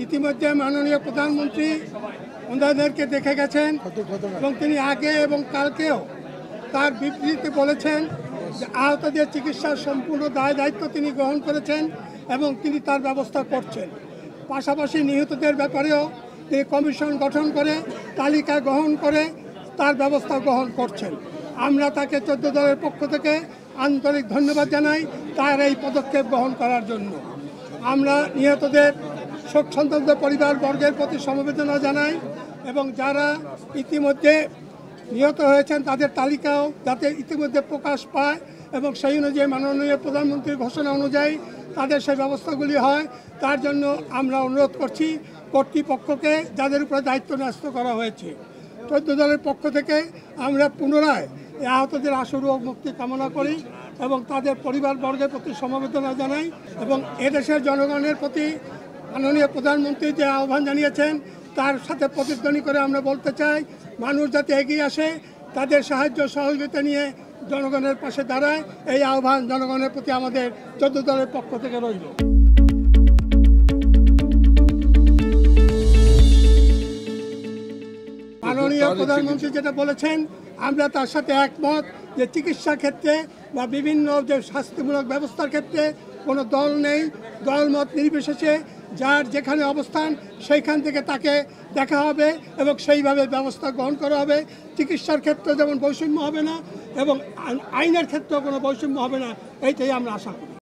ইতিমধ্যে মাননীয় প্রধানমন্ত্রী ওনাদেরকে দেখে গেছেন এবং তিনি আগে এবং কালকেও তার বিবৃতিতে বলেছেন যে আহতদের চিকিৎসার সম্পূর্ণ দায় দায়িত্ব তিনি গ্রহণ করেছেন এবং তিনি তার ব্যবস্থা করছেন। পাশাপাশি নিহতদের ব্যাপারেও তিনি কমিশন গঠন করে তালিকা গ্রহণ করে তার ব্যবস্থা গ্রহণ করছেন। আমরা তাকে 14 দলের পক্ষ থেকে আন্তরিক ধন্যবাদ জানাই তার এই পদক্ষেপ গ্রহণ করার জন্য। আমরা নিহতদের শোকসন্তপ্ত পরিবারবর্গের প্রতি সমবেদনা জানাই এবং যারা ইতিমধ্যে নিহত হয়েছেন তাদের তালিকাও যাতে ইতিমধ্যে প্রকাশ পায় এবং সেই অনুযায়ী মাননীয় প্রধানমন্ত্রীর ঘোষণা অনুযায়ী তাদের সেই ব্যবস্থাগুলি হয়, তার জন্য আমরা অনুরোধ করছি কর্তৃপক্ষকে যাদের উপরে দায়িত্ব ন্যস্ত করা হয়েছে। 14 দলের পক্ষ থেকে আমরা পুনরায় এই আহতদের আশু মুক্তি কামনা করি এবং তাদের পরিবারবর্গের প্রতি সমবেদনা জানাই এবং এদেশের জনগণের প্রতি মাননীয় প্রধানমন্ত্রী যে আহ্বান জানিয়েছেন তার সাথে প্রতিধ্বনি করে আমরা বলতে চাই মানুষ যাতে এগিয়ে আসে, তাদের সাহায্য সহযোগিতা নিয়ে জনগণের পাশে দাঁড়ায়, এই আহ্বান জনগণের প্রতি আমাদের 14 দলের পক্ষ থেকে রইল। মাননীয় প্রধানমন্ত্রী যেটা বলেছেন আমরা তার সাথে একমত যে চিকিৎসা ক্ষেত্রে বা বিভিন্ন যে স্বাস্থ্যমূলক ব্যবস্থার ক্ষেত্রে কোনো দল নেই, দলমত নির্বিশেষে যার যেখানে অবস্থান সেইখান থেকে তাকে দেখা হবে এবং সেইভাবে ব্যবস্থা গ্রহণ করা হবে। চিকিৎসার ক্ষেত্রে যেমন বৈষম্য হবে না এবং আইনের ক্ষেত্রেও কোনো বৈষম্য হবে না, এইটাই আমরা আশা করি।